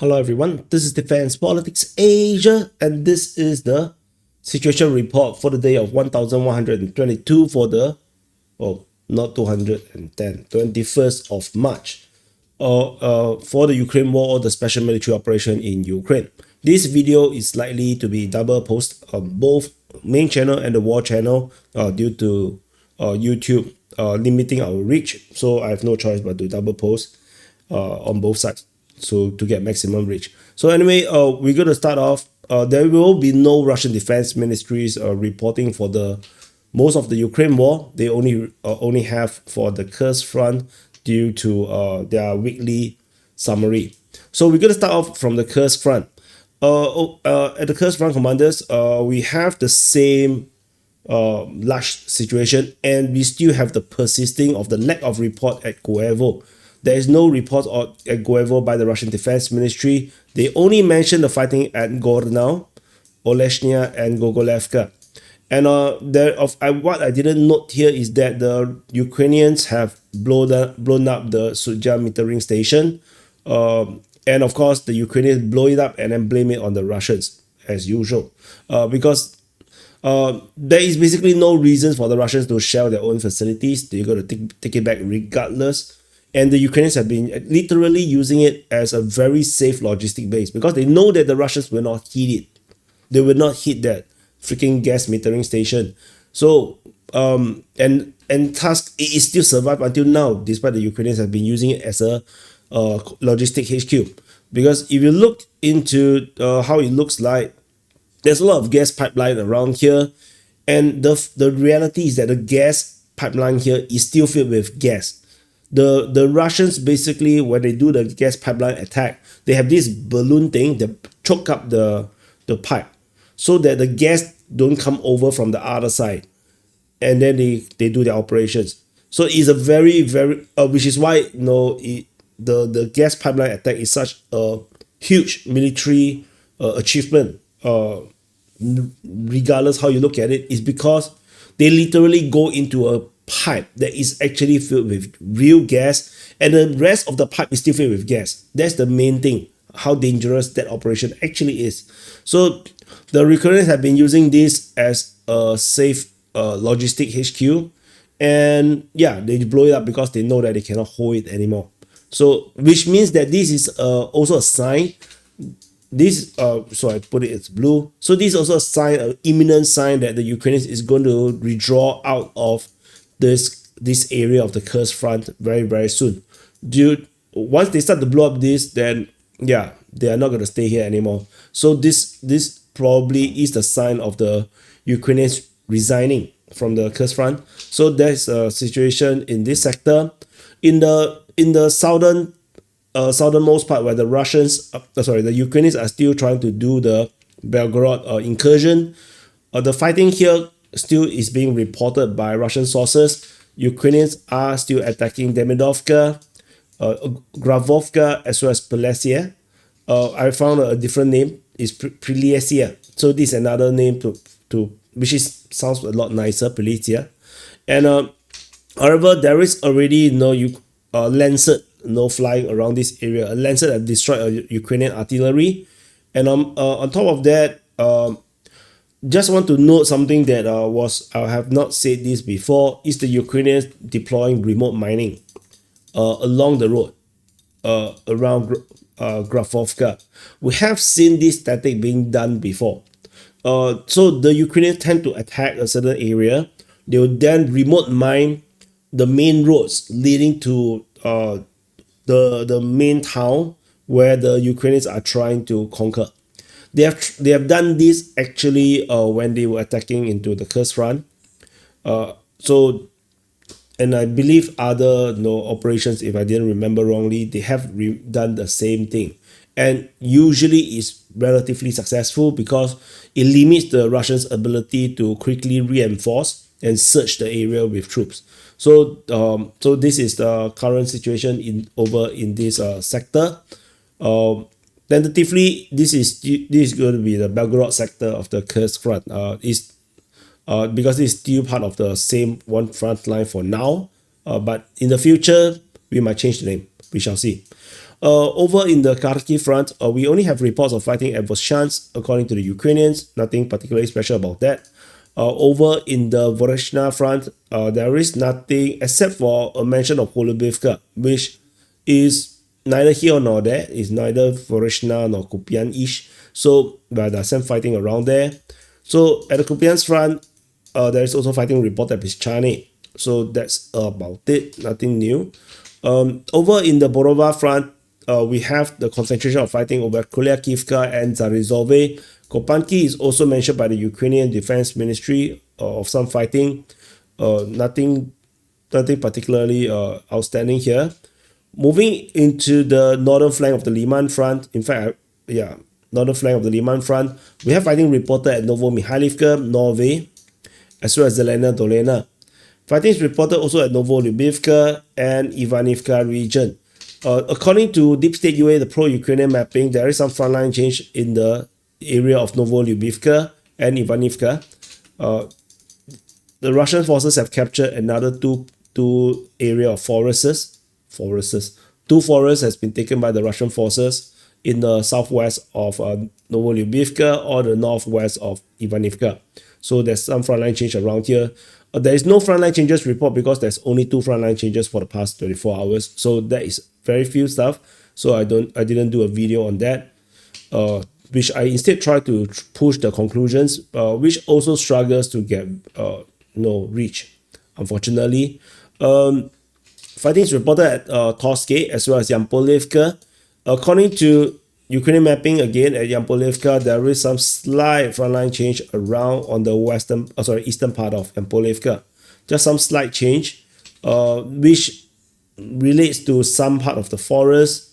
Hello everyone, this is Defense Politics Asia, and this is the situation report for the day of 1122 for the, not 210, 21st of March, for the Ukraine war or the special military operation in Ukraine. This video is likely to be double posted on both main channel and the war channel due to YouTube limiting our reach, so I have no choice but to double post on both sides, so to get maximum reach. So anyway, we're going to start off. There will be no Russian defense ministries reporting for the most of the Ukraine war. They only have for the Kursk Front due to their weekly summary. So we're going to start off from the Kursk Front. At the Kursk Front commanders, we have the same large situation, and we still have the persisting of the lack of report at Goevo. There is no report at Goevo by the Russian Defense Ministry. They only mention the fighting at Gornau, Oleshnya, and Gogolevka. And what I didn't note here is that the Ukrainians have blown up the Zaporizhzhia metering station. And of course, the Ukrainians blow it up and then blame it on the Russians, as usual. Because there is basically no reason for the Russians to shell their own facilities. They're going to take it back regardless. And the Ukrainians have been literally using it as a very safe logistic base because they know that the Russians will not hit it. They will not hit that freaking gas metering station. So, and thus, it is still survived until now, despite the Ukrainians have been using it as a logistic HQ. Because if you look into how it looks like, there's a lot of gas pipeline around here. And the reality is that the gas pipeline here is still filled with gas. The Russians basically, when they do the gas pipeline attack, they have this balloon thing that choke up the pipe so that the gas don't come over from the other side, and then they do their operations. So it's a very which is why the gas pipeline attack is such a huge military achievement. Regardless how you look at it, is because they literally go into a pipe that is actually filled with real gas, and the rest of the pipe is still filled with gas. That's the main thing, how dangerous that operation actually is. So the Ukrainians have been using this as a safe logistic HQ, and yeah, they blow it up because they know that they cannot hold it anymore. So which means that this is also a sign. This so I put it as blue. So this is also a sign, an imminent sign, that the Ukrainians is going to withdraw out of this area of the Kursk Front very soon. Once they start to blow up this, then yeah, they are not going to stay here anymore. So this probably is the sign of the Ukrainians resigning from the Kursk Front. So there's a situation in this sector. In the southernmost part, where the the Ukrainians are still trying to do the Belgorod incursion. The fighting here still is being reported by Russian sources. Ukrainians are still attacking Demidovka, Gravovka, as well as Polessia. I found a different name, is Priliessia. So this is another name to which sounds a lot nicer, Polessia. And however, there is already Lancet flying around this area. A Lancet that destroyed Ukrainian artillery. And on top of that, just want to note something that I have not said this before, is the Ukrainians deploying remote mining along the road around Grafovka. We have seen this tactic being done before. So the Ukrainians tend to attack a certain area. They will then remote mine the main roads leading to the main town where the Ukrainians are trying to conquer. They have done this actually when they were attacking into the Kursk Front. And I believe other operations, if I didn't remember wrongly, they have done the same thing. And usually it's relatively successful because it limits the Russians' ability to quickly reinforce and search the area with troops. So this is the current situation over in this sector. Tentatively, this is going to be the Belgorod sector of the Kursk Front. Because it's still part of the same one front line for now. But in the future, we might change the name. We shall see. Over in the Kharkiv front, we only have reports of fighting at Voshchansk, according to the Ukrainians. Nothing particularly special about that. Over in the Zaporizhzhia front, there is nothing except for a mention of Holubivka, which is neither here nor there. It's neither Zaporizhzhia nor Kupian-ish. So there's some fighting around there. So at the Kupiansk front, there is also fighting reported at Pischane. So that's about it. Nothing new. Over in the Borova front, we have the concentration of fighting over Kryakivka and Zaporizhzhia. Kopanki is also mentioned by the Ukrainian Defense Ministry of some fighting. Nothing particularly outstanding here. Moving into the northern flank of the Liman front, in fact, northern flank of the Liman front, we have fighting reported at Novo-Mikhailivka, Norway, as well as Zelena Dolena. Fighting is reported also at Novo-Lubivka and Ivanivka region. According to Deep State UA, the pro-Ukrainian mapping, there is some frontline change in the area of Novo-Lubivka and Ivanivka. The Russian forces have captured another two area of forests. Two forests has been taken by the Russian forces in the southwest of Novo-Lubivka or the northwest of Ivanivka. So there's some frontline change around here. There is no frontline changes report because there's only 2 frontline changes for the past 24 hours. So that is very few stuff. So I didn't do a video on that. Which I instead try to push the conclusions, which also struggles to get reach, unfortunately. Fighting is reported at Torske as well as Yampolivka. According to Ukrainian mapping, again at Yampolivka, there is some slight frontline change around on the eastern part of Yampolivka. Just some slight change, which relates to some part of the forest,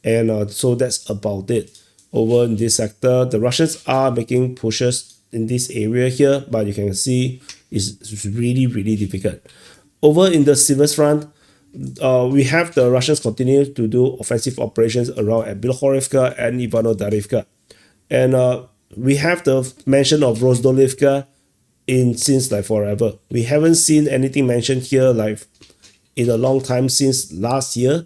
and so that's about it. Over in this sector, the Russians are making pushes in this area here, but you can see it's really, really difficult. Over in the Sivers front, we have the Russians continue to do offensive operations around at Bilohorivka and Ivano-Darivka. And we have the mention of Rozdolivka since like forever. We haven't seen anything mentioned here like in a long time since last year,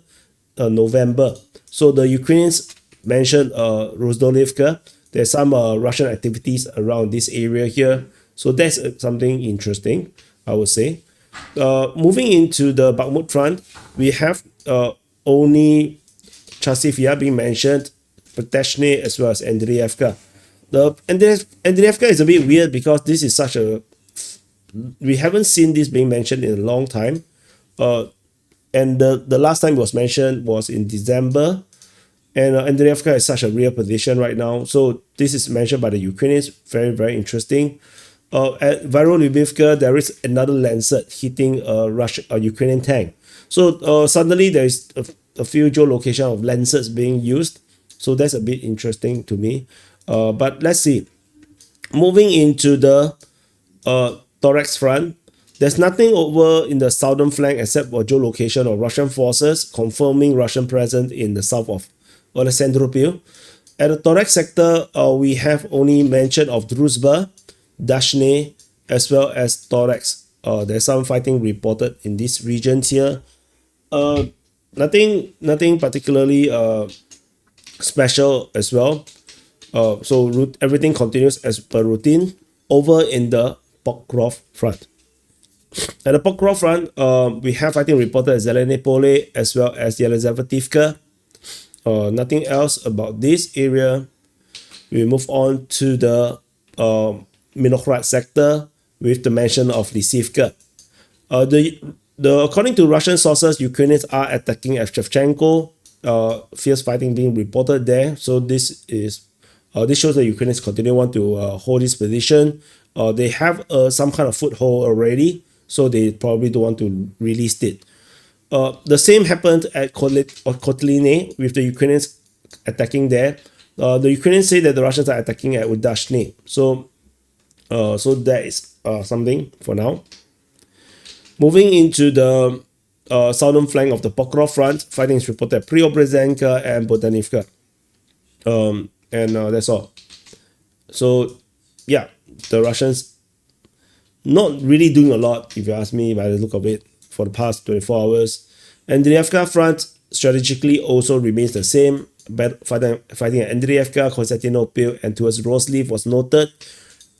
November. So the Ukrainians mentioned Rozdolivka. There's some Russian activities around this area here. So that's something interesting, I would say. Moving into the Bakhmut front, we have only Chasivya being mentioned, Patashne as well as Andrievka. The Andrievka is a bit weird because this is we haven't seen this being mentioned in a long time. And the last time it was mentioned was in December. And Andrievka is such a real position right now. So this is mentioned by the Ukrainians. Very, very interesting. At Varolubivka, there is another Lancet hitting a Ukrainian tank. So suddenly there is a few geolocation of Lancets being used. So that's a bit interesting to me. But let's see. Moving into the Thorax front, there's nothing over in the southern flank except for geolocation of Russian forces, confirming Russian presence in the south of Alexandropil. At the Thorax sector, we have only mention of Druzhba, Dashne, as well as Thorax. There's some fighting reported in these regions here. Nothing particularly special as well. So everything continues as per routine over in the Pokrov front. At the Pokrov front, we have fighting reported at Zelenopole as well as Yelizavetivka. Nothing else about this area. We move on to the Minokhrad sector with the mention of Lysivka. According to Russian sources, Ukrainians are attacking at Shevchenko. Fierce fighting being reported there. So this shows that Ukrainians continue want to hold this position. They have some kind of foothold already, so they probably don't want to release it. The same happened at Kotline with the Ukrainians attacking there. The Ukrainians say that the Russians are attacking at Udashny. So that is something for now. Moving into the southern flank of the Pokrov front, fighting is reported at Preobrazhenka and Bodanivka. And that's all. So yeah, the Russians not really doing a lot, if you ask me, by the look of it, for the past 24 hours. And the Andrievka front, strategically also remains the same. Fighting at Andriivka, Constantinople, and towards Roslev was noted.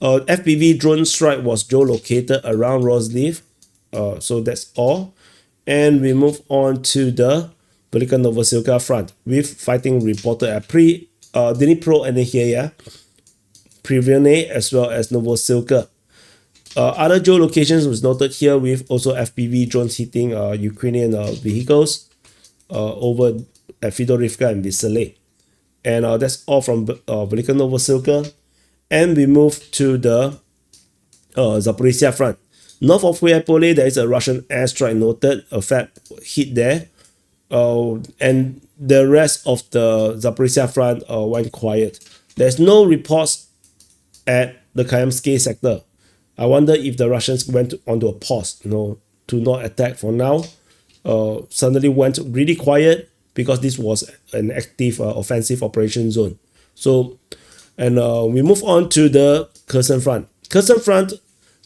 FPV drone strike was geolocated around Roslev. So that's all. And we move on to the Velika Novosilka front with fighting reported at Dnipro and here, Privene as well as Novosilka. Other geolocations was noted here with also FPV drones hitting Ukrainian vehicles over at Fedorivka and Visele. And that's all from Velika Novosilka. And we move to the Zaporizhzhia front. North of Huepole, there is a Russian airstrike noted, a FAB hit there. And the rest of the Zaporizhzhia front went quiet. There's no reports at the Kayamsky sector. I wonder if the Russians went onto a pause, to not attack for now. Suddenly went really quiet because this was an active offensive operation zone. So, and we move on to the Kherson front. Kherson front,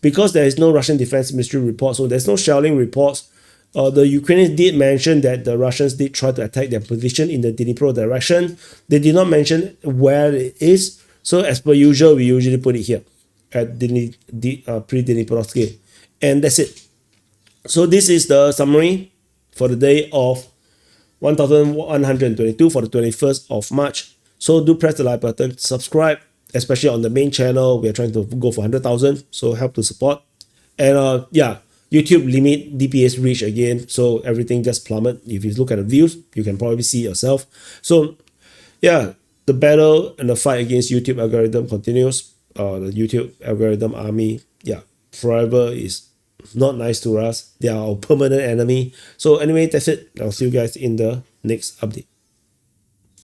because there is no Russian Defense Ministry report, so there's no shelling reports. The Ukrainians did mention that the Russians did try to attack their position in the Dnipro direction. They did not mention where it is. So as per usual, we usually put it here at pre-Dniprovsky. And that's it. So this is the summary for the day of 1122 for the 21st of March. So do press the like button, subscribe, especially on the main channel. We are trying to go for 100,000, so help to support. And yeah, YouTube limit DPS reach again, so everything just plummet. If you look at the views, you can probably see yourself. So yeah, the battle and the fight against YouTube algorithm continues. The YouTube algorithm army, yeah, forever is not nice to us. They are our permanent enemy. So anyway, that's it. I'll see you guys in the next update.